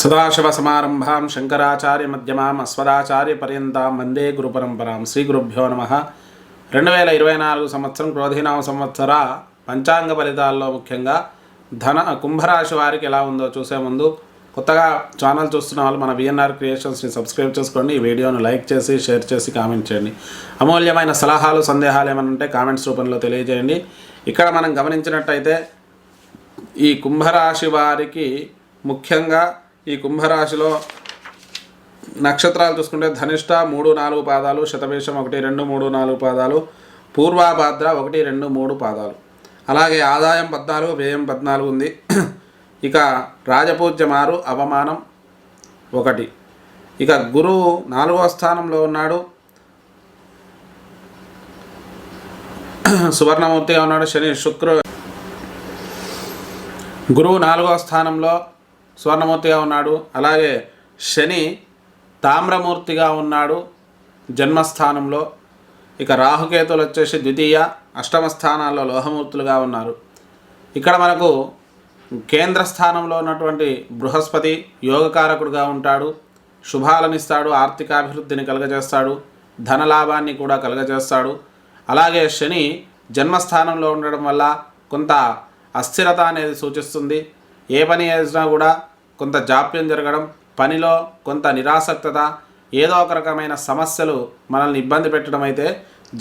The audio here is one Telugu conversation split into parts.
సదాశివసమారంభాం శంకరాచార్యమధ్యమాం అస్మదాచార్యపర్యంతాం వందే గురుపరంపరాం. శ్రీ గురుభ్యో నమః. 2024 సంవత్సరం క్రోధినామ సంవత్సర పంచాంగ ఫలితాల్లో ముఖ్యంగా కుంభరాశి వారికి ఎలా ఉందో చూసే ముందు కొత్తగా ఛానల్ చూస్తున్న వాళ్ళు మన విఎన్ఆర్ క్రియేషన్స్ని సబ్స్క్రైబ్ చేసుకోండి. ఈ వీడియోను లైక్ చేసి షేర్ చేసి కామెంట్ చేయండి. అమూల్యమైన సలహాలు సందేహాలు ఏమైనా ఉంటే కామెంట్స్ రూపంలో తెలియజేయండి. ఇక్కడ మనం గమనించినట్టయితే ఈ కుంభరాశి వారికి ముఖ్యంగా ఈ కుంభరాశిలో నక్షత్రాలు చూసుకుంటే ధనిష్ట 3-4 పాదాలు, శతభిషం 1-2-3-4 పాదాలు, పూర్వాభాద్ర 1-2-3 పాదాలు, అలాగే ఆదాయం 14, వ్యయం 14 ఉంది. ఇక రాజపూజ్యం 6, అవమానం 1. ఇక గురువు 4వ స్థానంలో ఉన్నాడు, సువర్ణమూర్తిగా ఉన్నాడు. గురువు 4వ స్థానంలో సువర్ణమూర్తిగా ఉన్నాడు. అలాగే శని తామ్రమూర్తిగా ఉన్నాడు జన్మస్థానంలో. ఇక రాహుకేతులు వచ్చేసి ద్వితీయ, అష్టమ స్థానాల్లో లోహమూర్తులుగా ఉన్నారు. ఇక్కడ మనకు కేంద్ర స్థానంలో ఉన్నటువంటి బృహస్పతి యోగకారకుడుగా ఉంటాడు, శుభాలనిస్తాడు, ఆర్థికాభివృద్ధిని కలుగజేస్తాడు, ధనలాభాన్ని కూడా కలుగజేస్తాడు. అలాగే శని జన్మస్థానంలో ఉండడం వల్ల కొంత అస్థిరత అనేది సూచిస్తుంది. ఏ పని చేసినా కూడా కొంత జాప్యం జరగడం, పనిలో కొంత నిరాసక్తత, ఏదో ఒక రకమైన సమస్యలు మనల్ని ఇబ్బంది పెట్టడం అయితే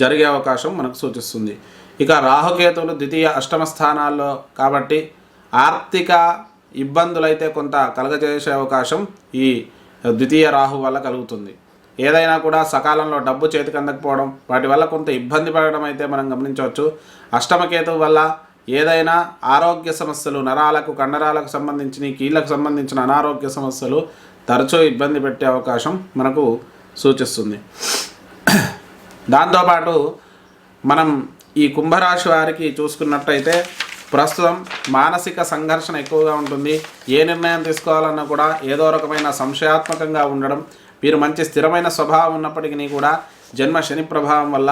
జరిగే అవకాశం మనకు సూచిస్తుంది. ఇక రాహుకేతువులు ద్వితీయ, అష్టమ స్థానాల్లో కాబట్టి ఆర్థిక ఇబ్బందులైతే కొంత కలుగజేసే అవకాశం ఈ ద్వితీయ రాహు వల్ల కలుగుతుంది. ఏదైనా కూడా సకాలంలో డబ్బు చేతికి అందకపోవడం, వాటి వల్ల కొంత ఇబ్బంది పడడం అయితే మనం గమనించవచ్చు. అష్టమకేతువు వల్ల ఏదైనా ఆరోగ్య సమస్యలు, నరాలకు కండరాలకు సంబంధించిన, కీళ్ళకు సంబంధించిన అనారోగ్య సమస్యలు తరచూ ఇబ్బంది పెట్టే అవకాశం మనకు సూచిస్తుంది. దాంతోపాటు మనం ఈ కుంభరాశి వారికి చూసుకున్నట్టయితే ప్రస్తుతం మానసిక సంఘర్షణ ఎక్కువగా ఉంటుంది. ఏ నిర్ణయం తీసుకోవాలన్నా కూడా ఏదో రకమైన సంశయాత్మకంగా ఉండడం, వీరు మంచి స్థిరమైన స్వభావం ఉన్నప్పటికీ కూడా జన్మ శని ప్రభావం వల్ల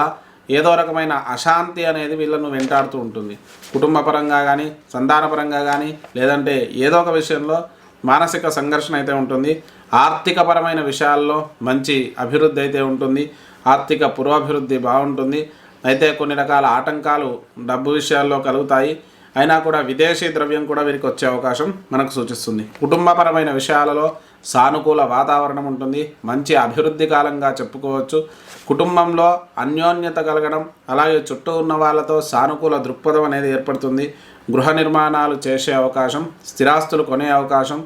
ఏదో రకమైన అశాంతి అనేది వీళ్ళను వెంటాడుతూ ఉంటుంది. కుటుంబపరంగా కానీ, సంతానపరంగా కానీ, లేదంటే ఏదో ఒక విషయంలో మానసిక సంఘర్షణ అయితే ఉంటుంది. ఆర్థికపరమైన విషయాల్లో మంచి అభివృద్ధి అయితే ఉంటుంది, ఆర్థిక పురోభివృద్ధి బాగుంటుంది. అయితే కొన్ని రకాల ఆటంకాలు డబ్బు విషయాల్లో కలుగుతాయి. అయినా కూడా విదేశీ ద్రవ్యం కూడా వీరికి వచ్చే అవకాశం మనకు సూచిస్తుంది. కుటుంబపరమైన విషయాలలో సానుకూల వాతావరణం ఉంటుంది, మంచి అభివృద్ధి కాలంగా చెప్పుకోవచ్చు. కుటుంబంలో అన్యోన్యత కలగడం, అలాగే చుట్టూ ఉన్న వాళ్ళతో సానుకూల దృక్పథం అనేది ఏర్పడుతుంది. గృహ నిర్మాణాలు చేసే అవకాశం, స్థిరాస్తులు కొనే అవకాశం,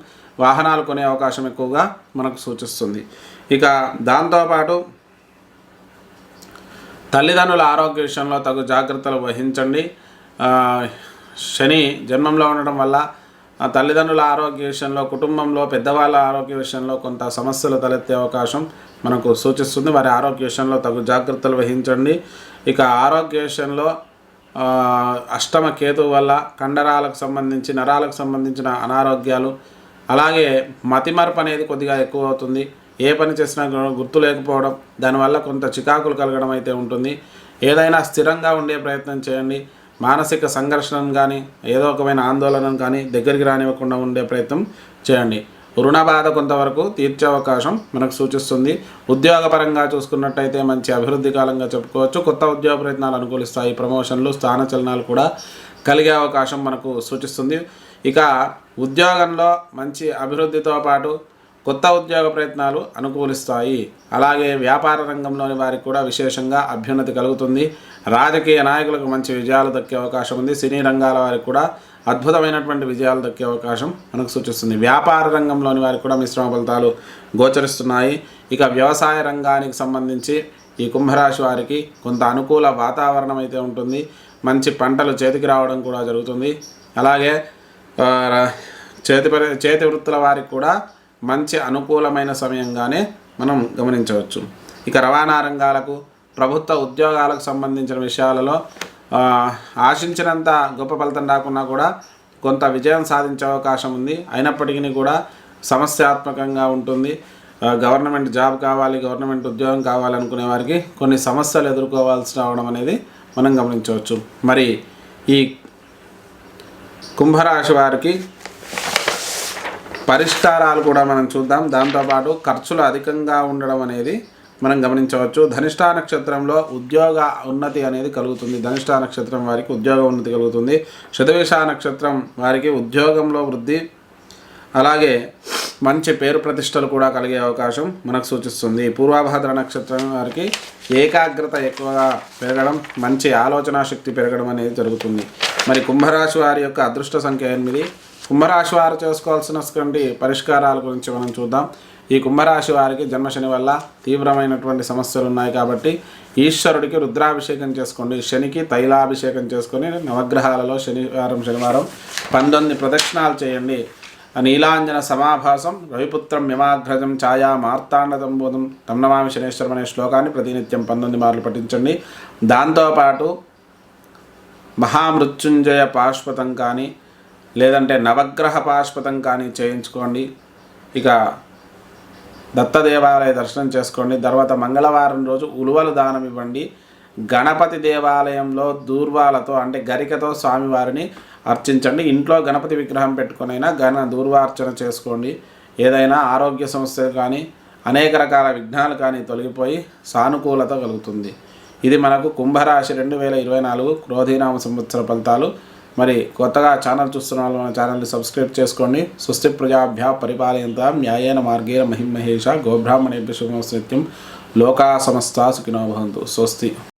వాహనాలు కొనే అవకాశం ఎక్కువగా మనకు సూచిస్తుంది. ఇక దాంతోపాటు తల్లిదండ్రుల ఆరోగ్య విషయంలో తగు జాగ్రత్తలు వహించండి. శని జన్మంలో ఉండడం వల్ల తల్లిదండ్రుల ఆరోగ్య విషయంలో, కుటుంబంలో పెద్దవాళ్ళ ఆరోగ్య విషయంలో కొంత సమస్యలు తలెత్తే అవకాశం మనకు సూచిస్తుంది. వారి ఆరోగ్య విషయంలో తగు జాగ్రత్తలు వహించండి. ఇక ఆరోగ్య విషయంలో అష్టమ కేతువు వల్ల కండరాలకు సంబంధించి, నరాలకు సంబంధించిన అనారోగ్యాలు, అలాగే మతిమరుపు అనేది కొద్దిగా ఎక్కువ అవుతుంది. ఏ పని చేసినా గుర్తు లేకపోవడం, దానివల్ల కొంత చికాకులు కలగడం అయితే ఉంటుంది. ఏదైనా స్థిరంగా ఉండే ప్రయత్నం చేయండి. మానసిక సంఘర్షణను కానీ, ఏదో ఒకమైన ఆందోళనను కానీ దగ్గరికి రానివ్వకుండా ఉండే ప్రయత్నం చేయండి. రుణ బాధ కొంతవరకు తీర్చే అవకాశం మనకు సూచిస్తుంది. ఉద్యోగపరంగా చూసుకున్నట్టయితే మంచి అభివృద్ధి కాలంగా చెప్పుకోవచ్చు. కొత్త ఉద్యోగ ప్రయత్నాలు అనుకూలిస్తాయి. ప్రమోషన్లు, స్థానచలనాలు కూడా కలిగే అవకాశం మనకు సూచిస్తుంది. ఇక ఉద్యోగంలో మంచి అభివృద్ధితో పాటు కొత్త ఉద్యోగ ప్రయత్నాలు అనుకూలిస్తాయి. అలాగే వ్యాపార రంగంలోని వారికి కూడా విశేషంగా అభ్యున్నతి కలుగుతుంది. రాజకీయ నాయకులకు మంచి విజయాలు దక్కే అవకాశం ఉంది. సినీ రంగాల వారికి కూడా అద్భుతమైనటువంటి విజయాలు దక్కే అవకాశం మనకు సూచిస్తుంది. వ్యాపార రంగంలోని వారికి కూడా మిశ్రమ ఫలితాలు గోచరిస్తున్నాయి. ఇక వ్యవసాయ రంగానికి సంబంధించి ఈ కుంభరాశి వారికి కొంత అనుకూల వాతావరణం అయితే ఉంటుంది. మంచి పంటలు చేతికి రావడం కూడా జరుగుతుంది. అలాగే చేతి వృత్తుల వారికి కూడా మంచి అనుకూలమైన సమయంగానే మనం గమనించవచ్చు. ఇక రవాణా రంగాలకు, ప్రభుత్వ ఉద్యోగాలకు సంబంధించిన విషయాలలో ఆశించినంత గొప్ప ఫలితం రాకున్నా కూడా కొంత విజయం సాధించే అవకాశం ఉంది. అయినప్పటికీ కూడా సమస్యాత్మకంగా ఉంటుంది. గవర్నమెంట్ జాబ్ కావాలి, గవర్నమెంట్ ఉద్యోగం కావాలనుకునే వారికి కొన్ని సమస్యలు ఎదుర్కోవాల్సి రావడం అనేది మనం గమనించవచ్చు. మరి ఈ కుంభరాశి వారికి పరిష్కారాలు కూడా మనం చూద్దాం. దాంతోపాటు ఖర్చులు అధికంగా ఉండడం అనేది మనం గమనించవచ్చు. ధనిష్ఠా నక్షత్రంలో ఉద్యోగ ఉన్నతి అనేది కలుగుతుంది. ధనిష్ఠా నక్షత్రం వారికి ఉద్యోగ ఉన్నతి కలుగుతుంది. శతభిష నక్షత్రం వారికి ఉద్యోగంలో వృద్ధి, అలాగే మంచి పేరు ప్రతిష్టలు కూడా కలిగే అవకాశం మనకు సూచిస్తుంది. పూర్వభాద్ర నక్షత్రం వారికి ఏకాగ్రత ఎక్కువగా పెరగడం, మంచి ఆలోచన శక్తి పెరగడం అనేది జరుగుతుంది. మరి కుంభరాశి వారి యొక్క అదృష్ట సంఖ్య 8. కుంభరాశి వారు చేసుకోవాల్సినటువంటి పరిష్కారాల గురించి మనం చూద్దాం. ఈ కుంభరాశి వారికి జన్మశని వల్ల తీవ్రమైనటువంటి సమస్యలు ఉన్నాయి కాబట్టి ఈశ్వరుడికి రుద్రాభిషేకం చేసుకోండి. శనికి తైలాభిషేకం చేసుకొని నవగ్రహాలలో శనివారం 19 ప్రదక్షిణాలు చేయండి. నీలాంజన సమాభాసం రవిపుత్రం యమాగ్రజం ఛాయా మార్తాండదంబోధం తం నమామి శనేశ్వరం అనే శ్లోకాన్ని ప్రతినిత్యం 19 మార్లు పఠించండి. దాంతోపాటు మహామృత్యుంజయ పాశ్వతం కానీ లేదంటే నవగ్రహ పాశ్వతం కానీ చేయించుకోండి. ఇక దత్తదేవాలయ దర్శనం చేసుకోండి. తర్వాత మంగళవారం రోజు ఉలువలు దానం ఇవ్వండి. గణపతి దేవాలయంలో దూర్వాలతో అంటే గరికతో స్వామివారిని అర్చించండి. ఇంట్లో గణపతి విగ్రహం పెట్టుకునైనా దూర్వార్చన చేసుకోండి. ఏదైనా ఆరోగ్య సమస్యలు కానీ అనేక రకాల విఘ్నాలు కానీ తొలగిపోయి సానుకూలత కలుగుతుంది. ఇది మనకు కుంభరాశి 2024 క్రోధీనామ సంవత్సర ఫలితాలు. మరి కొత్తగా ఛానల్ చూస్తున్న వాళ్ళు మన ఛానల్ని సబ్స్క్రైబ్ చేసుకోండి. స్వస్తి ప్రజాభ్యా పరిపాలయంతాం న్యాయేన మార్గేణ మహిమహేష గోబ్రాహ్మణేభ్య శుభమస్తు నిత్యం. లోకా సమస్తా సుఖినో భవంతు. స్వస్తి.